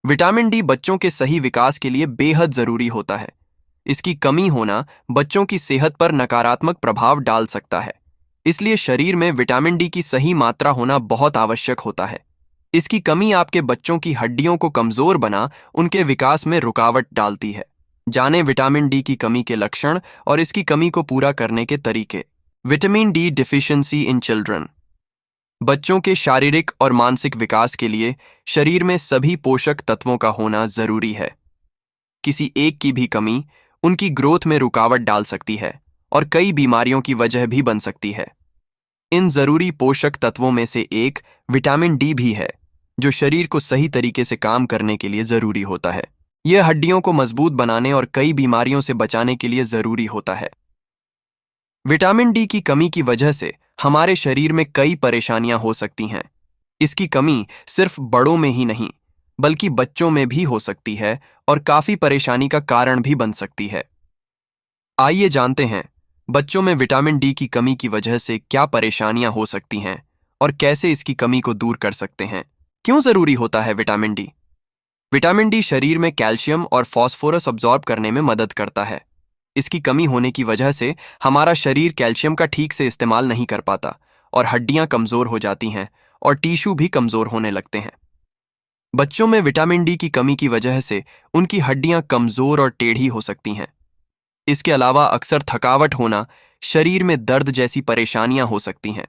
Vitamin D बच्चों के सही विकास के लिए बेहद जरूरी होता है। इसकी कमी होना बच्चों की सेहत पर नकारात्मक प्रभाव डाल सकता है। इसलिए शरीर में विटामिन डी की सही मात्रा होना बहुत आवश्यक होता है। इसकी कमी आपके बच्चों की हड्डियों को कमजोर बना उनके विकास में रुकावट डालती है। जानें विटामिन डी की कमी के लक्षण और इसकी कमी को पूरा करने के तरीके। Vitamin D deficiency in children. बच्चों के शारीरिक और मानसिक विकास के लिए शरीर में सभी पोषक तत्वों का होना जरूरी है। किसी एक की भी कमी उनकी ग्रोथ में रुकावट डाल सकती है और कई बीमारियों की वजह भी बन सकती है। इन जरूरी पोषक तत्वों में से एक विटामिन डी भी है, जो शरीर को सही तरीके से काम करने के लिए जरूरी होता है। यह हड्डियों को मजबूत बनाने और कई बीमारियों से बचाने के लिए जरूरी होता है। विटामिन डी की कमी की वजह से हमारे शरीर में कई परेशानियां हो सकती हैं। इसकी कमी सिर्फ बड़ों में ही नहीं, बल्कि बच्चों में भी हो सकती है और काफी परेशानी का कारण भी बन सकती है। आइए जानते हैं बच्चों में विटामिन डी की कमी की वजह से क्या परेशानियां हो सकती हैं और कैसे इसकी कमी को दूर कर सकते हैं। क्यों जरूरी होता है विटामिन डी? विटामिन डी शरीर में कैल्शियम और फास्फोरस अब्जॉर्ब करने में मदद करता है। इसकी कमी होने की वजह से हमारा शरीर कैल्शियम का ठीक से इस्तेमाल नहीं कर पाता और हड्डियां कमजोर हो जाती हैं और टिश्यू भी कमजोर होने लगते हैं। बच्चों में विटामिन डी की कमी की वजह से उनकी हड्डियां कमजोर और टेढ़ी हो सकती हैं। इसके अलावा अक्सर थकावट होना, शरीर में दर्द जैसी परेशानियां हो सकती हैं।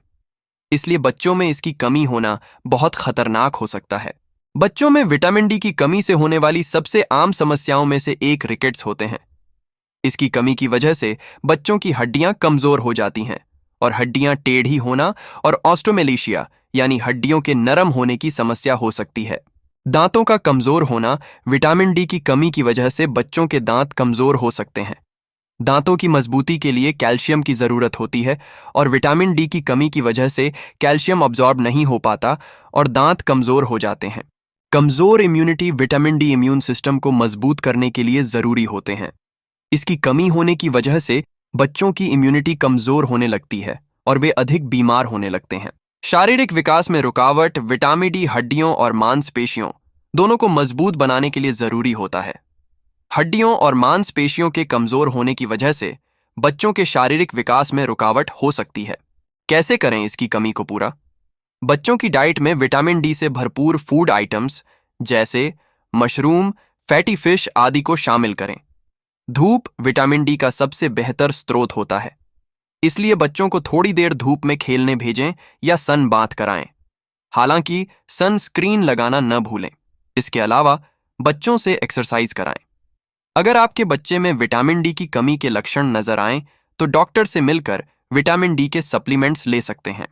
इसलिए बच्चों में इसकी कमी होना बहुत खतरनाक हो सकता है। बच्चों में विटामिन डी की कमी से होने वाली सबसे आम समस्याओं में से एक रिकेट्स होते हैं। इसकी कमी की वजह से बच्चों की हड्डियां कमजोर हो जाती हैं और हड्डियां टेढ़ी होना और ऑस्टोमेलेशिया यानी हड्डियों के नरम होने की समस्या हो सकती है। दांतों का कमजोर होना, विटामिन डी की कमी की वजह से बच्चों के दांत कमजोर हो सकते हैं। दांतों की मजबूती के लिए कैल्शियम की जरूरत होती है और विटामिन डी की कमी की वजह से कैल्शियम अब्जॉर्ब नहीं हो पाता और दांत कमजोर हो जाते हैं। कमजोर immunity vitamin D immune system को मजबूत करने के लिए जरूरी होते हैं। इसकी कमी होने की वजह से बच्चों की इम्यूनिटी कमजोर होने लगती है और वे अधिक बीमार होने लगते हैं। शारीरिक विकास में रुकावट विटामिन डी हड्डियों और मांसपेशियों दोनों को मजबूत बनाने के लिए जरूरी होता है। हड्डियों और मांसपेशियों के कमजोर होने की वजह से बच्चों के शारीरिक विकास में रुकावट हो सकती है। कैसे करें इसकी कमी को पूरा? बच्चों की डाइट में विटामिन डी से भरपूर फूड आइटम्स जैसे मशरूम, फैटी फिश आदि को शामिल करें। धूप विटामिन डी का सबसे बेहतर स्रोत होता है, इसलिए बच्चों को थोड़ी देर धूप में खेलने भेजें या सन बाथ कराएं। हालांकि सनस्क्रीन लगाना न भूलें। इसके अलावा बच्चों से एक्सरसाइज कराएं। अगर आपके बच्चे में विटामिन डी की कमी के लक्षण नजर आएं तो डॉक्टर से मिलकर विटामिन डी के सप्लीमेंट्स ले सकते हैं।